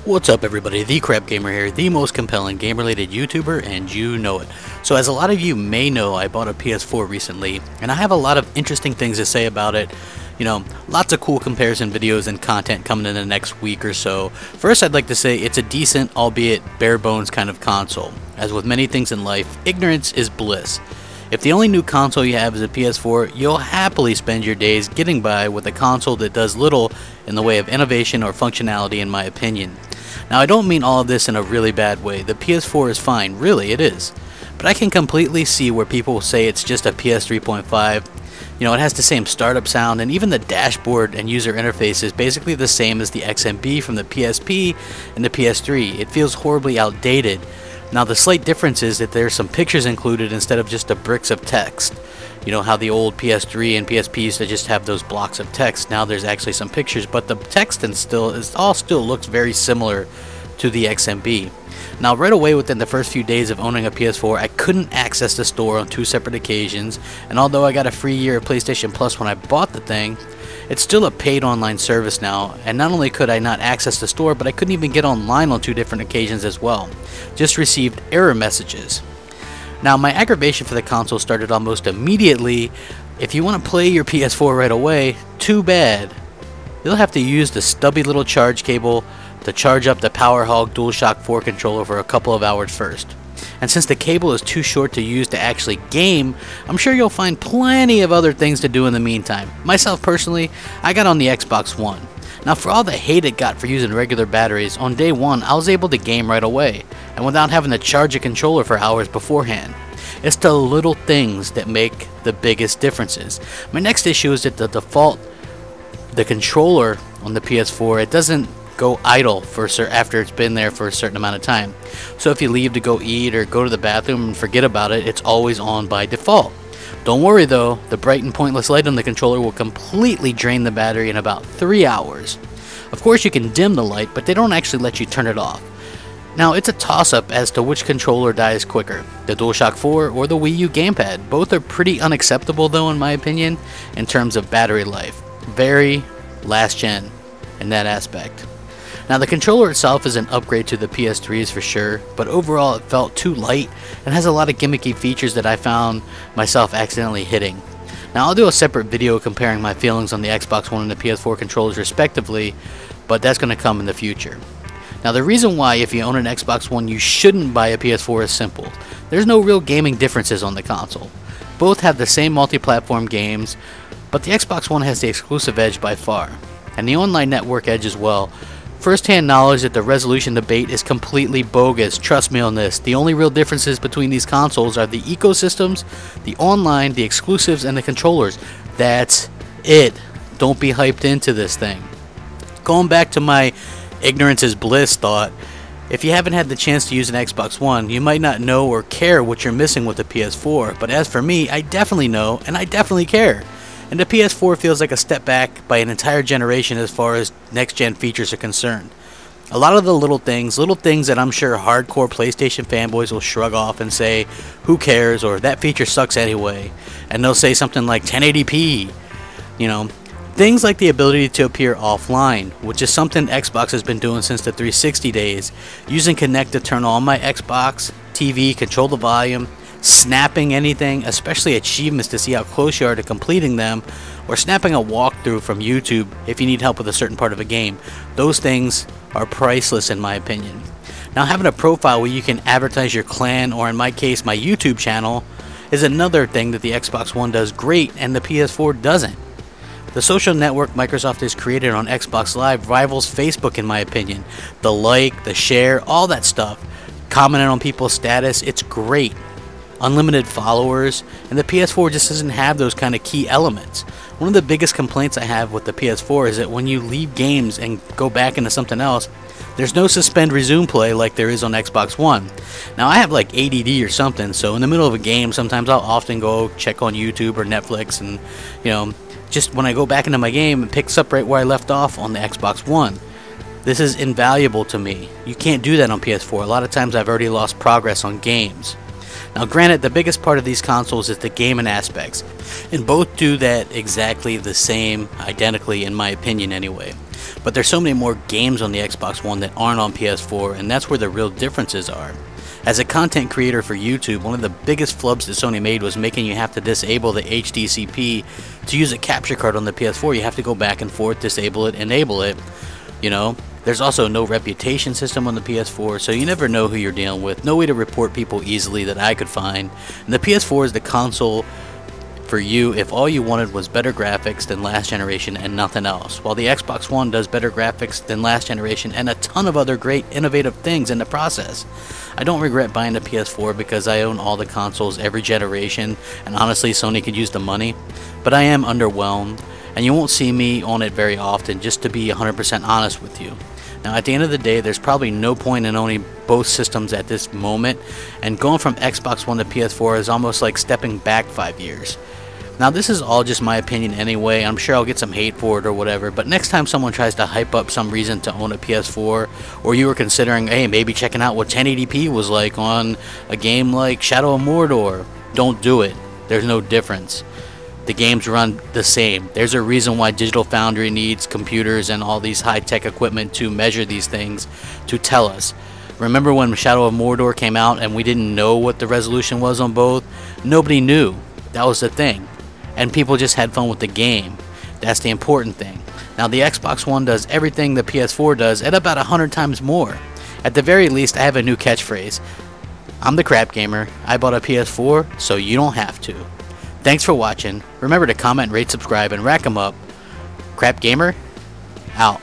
What's up everybody, the Crapgamer here, the most compelling game-related YouTuber, and you know it. So as a lot of you may know, I bought a PS4 recently, and I have a lot of interesting things to say about it. You know, lots of cool comparison videos and content coming in the next week or so. First, I'd like to say it's a decent, albeit bare-bones kind of console. As with many things in life, ignorance is bliss. If the only new console you have is a PS4, you'll happily spend your days getting by with a console that does little in the way of innovation or functionality in my opinion. Now I don't mean all of this in a really bad way. The PS4 is fine, really it is. But I can completely see where people say it's just a PS 3.5. You know, it has the same startup sound, and even the dashboard and user interface is basically the same as the XMB from the PSP and the PS3. It feels horribly outdated. Now the slight difference is that there's some pictures included instead of just the bricks of text. You know how the old PS3 and PSP used to just have those blocks of text. Now there's actually some pictures, but the text and still looks very similar to the XMB. Now right away within the first few days of owning a PS4, I couldn't access the store on 2 separate occasions, and although I got a free year of PlayStation Plus when I bought the thing, it's still a paid online service now, and not only could I not access the store, but I couldn't even get online on 2 different occasions as well. Just received error messages. Now my aggravation for the console started almost immediately. If you want to play your PS4 right away, too bad. You'll have to use the stubby little charge cable to charge up the PowerHog DualShock 4 controller for a couple of hours first. And since the cable is too short to use to actually game, I'm sure you'll find plenty of other things to do in the meantime. Myself personally, I got on the Xbox One. Now for all the hate it got for using regular batteries, on day 1 I was able to game right away, and without having to charge a controller for hours beforehand. It's the little things that make the biggest differences. My next issue is that the controller on the PS4, it doesn't go idle after it's been there for a certain amount of time. So if you leave to go eat or go to the bathroom and forget about it, it's always on by default. Don't worry though, the bright and pointless light on the controller will completely drain the battery in about 3 hours. Of course you can dim the light, but they don't actually let you turn it off. Now it's a toss-up as to which controller dies quicker, the DualShock 4 or the Wii U gamepad. Both are pretty unacceptable though in my opinion in terms of battery life. Very last gen in that aspect. Now the controller itself is an upgrade to the PS3's for sure, but overall it felt too light and has a lot of gimmicky features that I found myself accidentally hitting. Now I'll do a separate video comparing my feelings on the Xbox One and the PS4 controllers respectively, but that's going to come in the future. Now the reason why if you own an Xbox One you shouldn't buy a PS4 is simple. There's no real gaming differences on the console. Both have the same multi-platform games, but the Xbox One has the exclusive edge by far, and the online network edge as well. First-hand knowledge that the resolution debate is completely bogus, trust me on this. The only real differences between these consoles are the ecosystems, the online, the exclusives, and the controllers. That's it. Don't be hyped into this thing. Going back to my ignorance is bliss thought, if you haven't had the chance to use an Xbox One, you might not know or care what you're missing with the PS4, but as for me, I definitely know, and I definitely care. And the PS4 feels like a step back by an entire generation as far as next-gen features are concerned. A lot of the little things that I'm sure hardcore PlayStation fanboys will shrug off and say, who cares, or that feature sucks anyway. And they'll say something like 1080p, you know. Things like the ability to appear offline, which is something Xbox has been doing since the 360 days. Using Kinect to turn on my Xbox TV, control the volume, snapping anything, especially achievements to see how close you are to completing them, or snapping a walkthrough from YouTube if you need help with a certain part of a game. Those things are priceless in my opinion. Now having a profile where you can advertise your clan, or in my case my YouTube channel, is another thing that the Xbox One does great and the PS4 doesn't. The social network Microsoft has created on Xbox Live rivals Facebook in my opinion. The like, the share, all that stuff. Commenting on people's status, it's great. Unlimited followers, and the PS4 just doesn't have those kind of key elements. One of the biggest complaints I have with the PS4 is that when you leave games and go back into something else, there's no suspend resume play like there is on Xbox One. Now I have like ADD or something, so in the middle of a game sometimes I'll often go check on YouTube or Netflix, and you know, just when I go back into my game it picks up right where I left off on the Xbox One. This is invaluable to me. You can't do that on PS4. A lot of times I've already lost progress on games. Now granted, the biggest part of these consoles is the gaming aspects, and both do that exactly the same, identically in my opinion anyway. But there's so many more games on the Xbox One that aren't on PS4, and that's where the real differences are. As a content creator for YouTube, one of the biggest flubs that Sony made was making you have to disable the HDCP to use a capture card on the PS4. You have to go back and forth, disable it, enable it, you know. There's also no reputation system on the PS4, so you never know who you're dealing with. No way to report people easily that I could find. And the PS4 is the console for you if all you wanted was better graphics than last generation and nothing else, while the Xbox One does better graphics than last generation and a ton of other great innovative things in the process. I don't regret buying the PS4 because I own all the consoles every generation, and honestly Sony could use the money, but I am underwhelmed, and you won't see me on it very often, just to be 100% honest with you. Now at the end of the day, there's probably no point in owning both systems at this moment, and going from Xbox One to PS4 is almost like stepping back 5 years. Now this is all just my opinion anyway. I'm sure I'll get some hate for it or whatever, but next time someone tries to hype up some reason to own a PS4, or you were considering, hey, maybe checking out what 1080p was like on a game like Shadow of Mordor, don't do it. There's no difference. The games run the same. There's a reason why Digital Foundry needs computers and all these high-tech equipment to measure these things, to tell us. Remember when Shadow of Mordor came out and we didn't know what the resolution was on both? Nobody knew. That was the thing. And people just had fun with the game. That's the important thing. Now the Xbox One does everything the PS4 does and about 100 times more. At the very least, I have a new catchphrase. I'm the Crapgamer. I bought a PS4, so you don't have to. Thanks for watching. Remember to comment, rate, subscribe, and rack 'em up. Crapgamer, out.